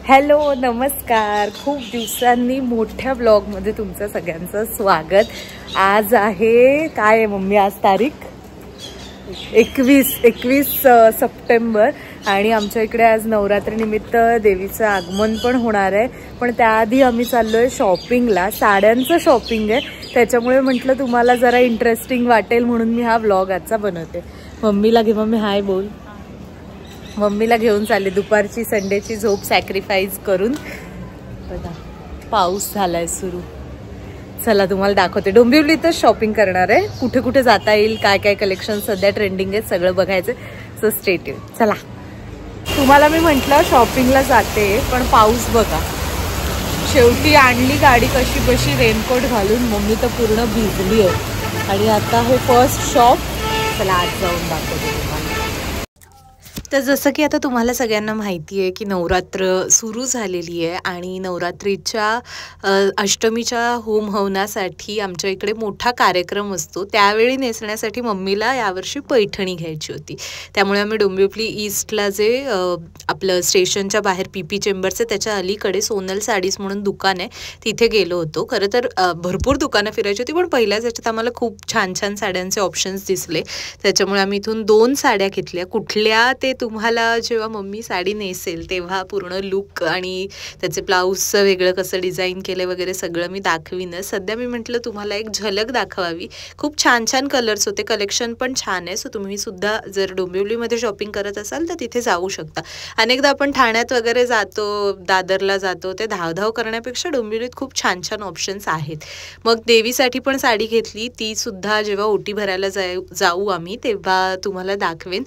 Hello नमस्कार, खूप दिवसांनी मोठ्या ब्लॉगमध्ये तुमचं सगळ्यांचं स्वागत। आज आहे काय आहे मम्मी, आज तारीख 21 सप्टेंबर आणि आमच्या इकडे आज नवरात्री निमित्त देवीचं आगमन पण होणार आहे। पण त्याआधी आम्ही चाललोय शॉपिंगला, साड्यांचं शॉपिंग आहे, त्याच्यामुळे म्हटलं तुम्हाला जरा इंटरेस्टिंग वाटेल म्हणून मी हा ब्लॉग आजचा बनवते। मम्मीला घे, मम्मी हाय बोल। मम्मीला घेऊन चालले, दुपारची संडेची झोप सॅक्रिफाईस करून। बघा पाऊस झालाय सुरू। चला तुम्हाला दाखवते, डोंबिवलीतच शॉपिंग करणार आहे, कुठे कुठे जाता येईल, काय काय कलेक्शन सध्या ट्रेंडिंग आहे सगळं बघायचं। So stay tune. चला, तुम्हाला मी म्हटलं शॉपिंगला जाते, पण पाऊस बघा, शेवटी आणली गाडी कशी बशी रेनकोट घालून। मम्मी तर पूर्ण भिजली आहे आणि आता हे फर्स्ट शॉप, चला आज जाऊन दाखवते तुम्हाला। तर जसं की आता तुम्हाला सगळ्यांना माहिती आहे की नवरात्र सुरू झालेली आहे आणि नवरात्रीच्या अष्टमीच्या होम हवनासाठी आमच्या इकडे मोठा कार्यक्रम असतो। त्यावेळी नेसण्यासाठी मम्मीला यावर्षी पैठणी घ्यायची होती, त्यामुळे आम्ही डोंबिवली ईस्टला जे आपलं स्टेशनच्या बाहेर पीपी चेंबरचे त्याच्या अलीकडे सोनल साडीज म्हणून दुकान आहे, तिथे गेलो होतो। खरं तर भरपूर दुकानं फिरायची होती, पण पहिल्याच याच्यात आम्हाला खूप छान छान साड्यांचे ऑप्शन्स दिसले, त्याच्यामुळे आम्ही इथून 2 साड्या घेतल्या। कुठल्या ते तुम्हाला जेव्हा मम्मी साडी नेसेल तेव्हा पूर्ण लुक आणि त्याचे ब्लाऊजचं वेगळं कसं डिझाईन केलं वगैरे सगळं मी दाखवीनच। सध्या मी म्हटलं तुम्हाला एक झलक दाखवावी। खूप छान छान कलर्स होते, कलेक्शन पण छान आहे। सो तुम्ही सुद्धा जर डोंबिवलीमध्ये शॉपिंग करत असाल तर तिथे जाऊ शकता। अनेकदा आपण ठाण्यात वगैरे जातो, दादरला जातो, ते धावधाव करण्यापेक्षा डोंबिवलीत खूप छान छान ऑप्शन्स आहेत। मग देवीसाठी पण साडी घेतली, ती सुद्धा जेव्हा ओटी भरायला जाऊ आम्ही तेव्हा तुम्हाला दाखवेन।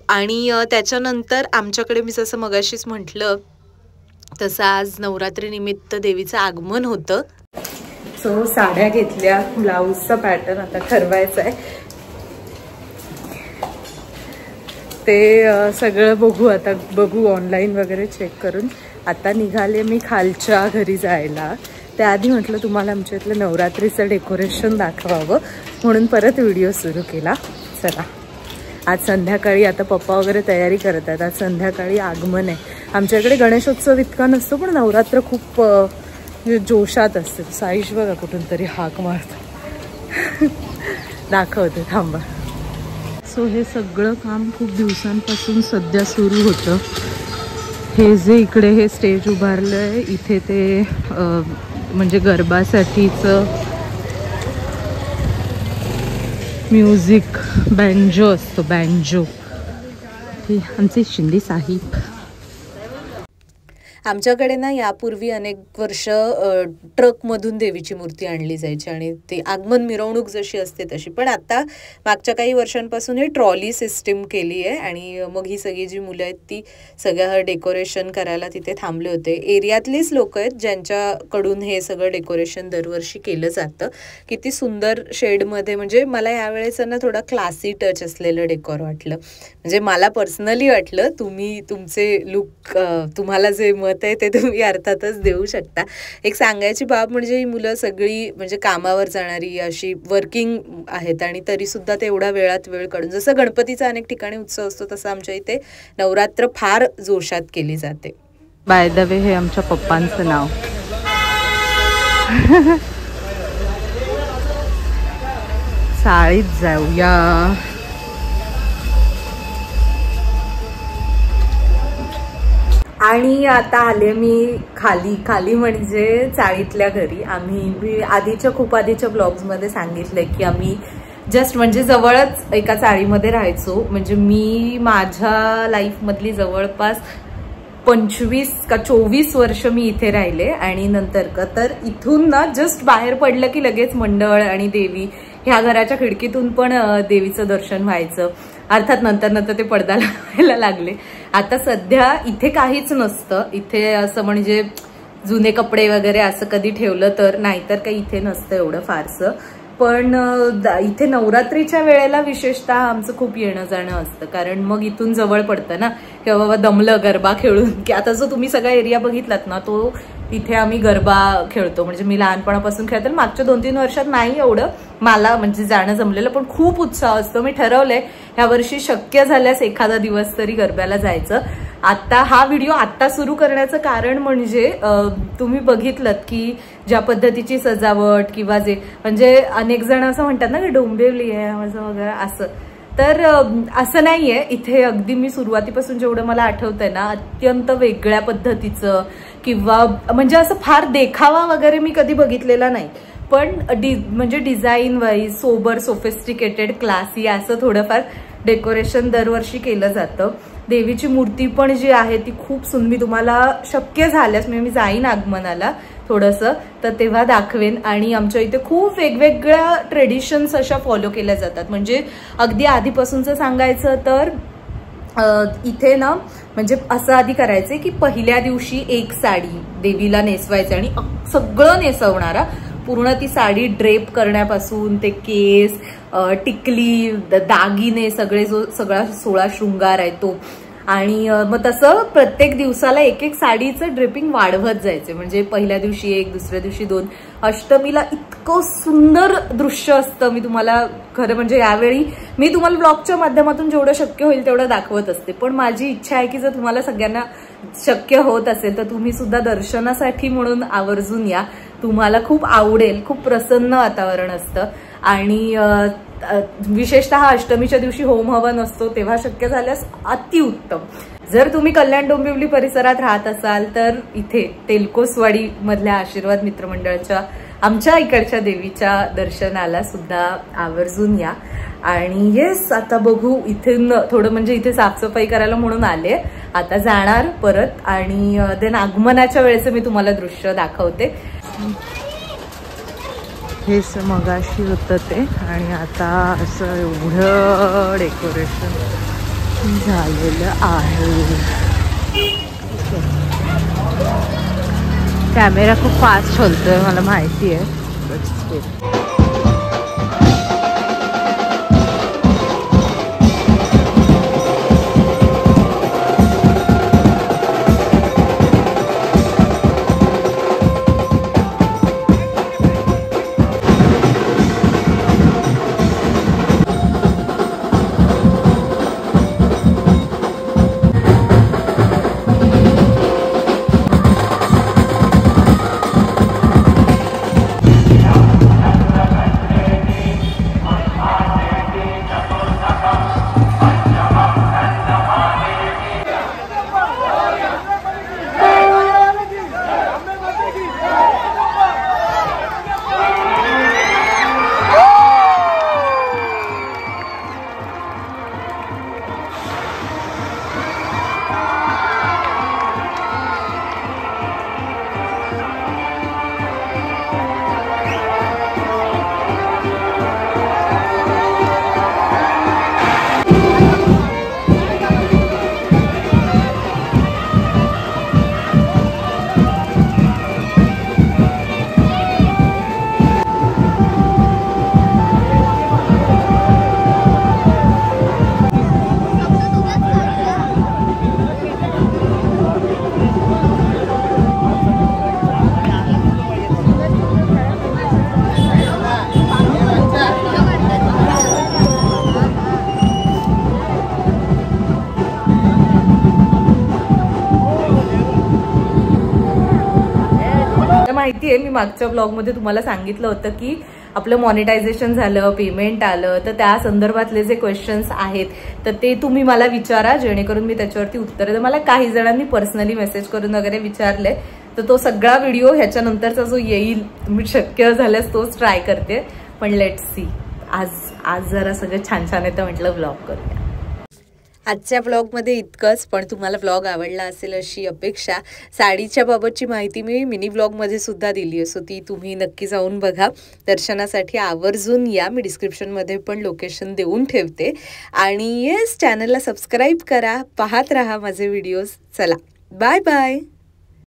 आणि त्याच्यानंतर आमच्याकडे मी जसं मगाशीच म्हटलं तसं आज नवरात्री निमित्त देवीचं आगमन होतं। सो साड्या घेतल्या, ब्लाऊजचा पॅटर्न आता ठरवायचा आहे, ते सगळं बघू ऑनलाईन वगैरे चेक करून। आता निघाले मी खालच्या घरी जायला, त्याआधी म्हटलं तुम्हाला आमच्या इथलं नवरात्रीचं डेकोरेशन दाखवावं म्हणून परत व्हिडिओ सुरू केला। चला, आज संध्याकाळी आता पप्पा वगैरे तयारी करत आहेत, आज संध्याकाळी आगमन आहे। आमच्याकडे गणेशोत्सव इतका नसतो, पण नवरात्र खूप जोशात असते। साईश बघा कुठून तरी हाक मारतो, दाखवते थांबा। सो हे सगळं काम खूप दिवसांपासून सध्या सुरू होतं। हे जे इकडे हे स्टेज उभारलं आहे, इथे ते म्हणजे गरबासाठीचं म्युझिक बँजो असतो, बँजो। हे आमचे शिंदे साहिब। आमच्याकडे ना यापूर्वी अनेक वर्ष ट्रकमधून देवीची मूर्ती आणली जायची आणि ते आगमन मिरवणूक जशी असते तशी, पण आता मागच्या काही वर्षांपासून हे ट्रॉली सिस्टीम केली आहे आणि मग ही सगळी जी मुलं आहेत ती सगळं डेकोरेशन करायला तिथे थांबले होते। एरियातलीच लोक आहेत ज्यांच्याकडून हे सगळं डेकोरेशन दरवर्षी केलं जातं। किती सुंदर शेडमध्ये, म्हणजे मला यावेळेस ना थोडा क्लासी टच असलेलं डेकोर वाटलं, म्हणजे मला पर्सनली वाटलं। तुम्ही तुमचे लुक, तुम्हाला जे मत आहे ते तुम्ही अर्थातच देऊ शकता। एक सांगायची बाब म्हणजे ही मुलं सगळी म्हणजे कामावर जाणारी अशी वर्किंग आहेत आणि तरी सुद्धा ते एवढा वेळात वेळ काढून, जसं गणपतीचा अनेक ठिकाणी उत्सव असतो तसं आमच्या इथे नवरात्र फार जोशात केली जाते। बाय द वे, हे आमच्या पप्पांचं नाव। साळीत जाऊया। आणि आता आले मी खाली म्हणजे चाळीतल्या घरी। मी खूप आधीच्या ब्लॉग्समध्ये सांगितलंय की आम्ही जस्ट म्हणजे जवळच एका चाळीमध्ये राहायचो। म्हणजे मी माझ्या लाईफमधली जवळपास 25 का 24 वर्ष मी इथे राहिले आणि नंतर तर इथून ना जस्ट बाहेर पडलं की लगेच मंडळ आणि देवी, ह्या घराच्या खिडकीतून पण देवीचं दर्शन व्हायचं। अर्थात नंतर ते पडदा लावायला लागले। आता सध्या इथे काहीच नसतं, इथे असं म्हणजे जुने कपडे वगैरे असं कधी ठेवलं तर, नाहीतर काही इथे नसतं एवढं फारसं। पण इथे नवरात्रीच्या वेळेला विशेषतः आमचं खूप येणं जाणं असतं, कारण मग इथून जवळ पडतं ना, किंवा बाबा दमलं गरबा खेळून की आता जो तुम्ही सगळा एरिया बघितलात ना तो तिथे आम्ही गरबा खेळतो। म्हणजे मी लहानपणापासून खेळते, मागच्या 2-3 वर्षात नाही एवढं मला म्हणजे जाणं जमलेलं, पण खूप उत्साह असतो। मी ठरवलंय ह्या वर्षी शक्य झाल्यास एखादा दिवस तरी गरब्याला जायचं। आता हा व्हिडिओ आत्ता सुरू करण्याचं कारण म्हणजे तुम्ही बघितलं की ज्या पद्धतीची सजावट किंवा जे म्हणजे अनेक जण असं म्हणतात ना की डोंबिवली आहे माझं वगैरे असं, तर असं नाहीये. इथे अगदी मी सुरुवातीपासून जेवढं मला आठवतंय ना अत्यंत वेगळ्या पद्धतीचं किंवा म्हणजे असं फार देखावा वगैरे मी कधी बघितलेला नाही, पण म्हणजे design wise sober sophisticated classy असं थोडंफार डेकोरेशन दरवर्षी केलं जातं. देवीची मूर्ती पण जी आहे ती खूप सुंदर, मी तुम्हाला शक्य झाल्यास मी जाईन आगमनाला थोडंसं तर तेव्हा दाखवेन. आणि आमच्या इथे खूप वेगवेगळ्या ट्रेडिशन्स अशा फॉलो केल्या जातात. म्हणजे अगदी आधीपासूनचं सांगायचं तर इथे ना म्हणजे असं आधी करायचे की पहिल्या दिवशी एक साडी देवीला नेसवायची आणि सगळं नेसवणारा, पूर्ण ती साडी ड्रेप करण्यापासून ते केस, टिकली, दागिने, सगळा 16 शृंगार आहे तो. आणि मग तसं प्रत्येक दिवसाला एक एक साडीचं ड्रेपिंग वाढवत जायचे. म्हणजे पहिल्या दिवशी एक, दुसऱ्या दिवशी 2, अष्टमीला इतकं सुंदर दृश्य असतं. मी तुम्हाला खरं म्हणजे यावेळी मी तुम्हाला ब्लॉगच्या माध्यमातून जेवढं शक्य होईल तेवढं दाखवत असते, पण माझी इच्छा आहे की जर तुम्हाला सगळ्यांना शक्य होत असेल तर तुम्ही सुद्धा दर्शनासाठी म्हणून आवर्जून या. तुम्हाला खूप आवडेल, खूप प्रसन्न वातावरण असतं. आणि विशेषतः अष्टमीच्या दिवशी होम हवन असतो तेव्हा शक्य झाल्यास अतिउत्तम. जर तुम्ही कल्याण डोंबिवली परिसरात राहत असाल तर इथे तेलकोसवाडी मधल्या आशीर्वाद मित्रमंडळाच्या आमच्या इकडच्या देवीच्या दर्शनाला सुद्धा आवर्जून या. आणि येस, आता बघू इथून थोडं म्हणजे इथे साफसफाई करायला म्हणून आले, आता जाणार परत आणि देन आगमनाच्या वेळेस मी तुम्हाला दृश्य दाखवते. हेच मगाशी होतं ते आणि आता असं एवढं डेकोरेशन झालेलं आहे. कॅमेरा खूप फास्ट चलतोय मला माहिती आहे. माहिती आहे मी मागच्या ब्लॉगमध्ये तुम्हाला सांगितलं होतं की आपलं मॉनिटायझेशन झालं, पेमेंट आलं, तर त्या संदर्भातले जे क्वेश्चन्स आहेत तर ते तुम्ही मला विचारा, जेणेकरून मी त्याच्यावरती उत्तर. मला काही जणांनी पर्सनली मेसेज करून वगैरे विचारले, तर तो सगळा व्हिडिओ ह्याच्यानंतरचा जो येईल मी शक्य झाल्यास तोच ट्राय करते. पण लेट्स सी, आज जरा सगळं छान छान येतं म्हटलं ब्लॉग करूया. आजच्या ब्लॉगमध्ये इतकंच, पण तुम्हाला ब्लॉग आवडला असेल अशी अपेक्षा. साडीच्या बाबतची माहिती मी मिनी ब्लॉगमध्ये सुद्धा दिली आहे, सो ती तुम्ही नक्की जाऊन बघा. दर्शनासाठी आवर्जून या, मी डिस्क्रिप्शनमध्ये पण लोकेशन देऊन ठेवते. आणि येस, चॅनलला सबस्क्राईब करा, पाहत राहा माझे व्हिडिओज. चला, बाय बाय.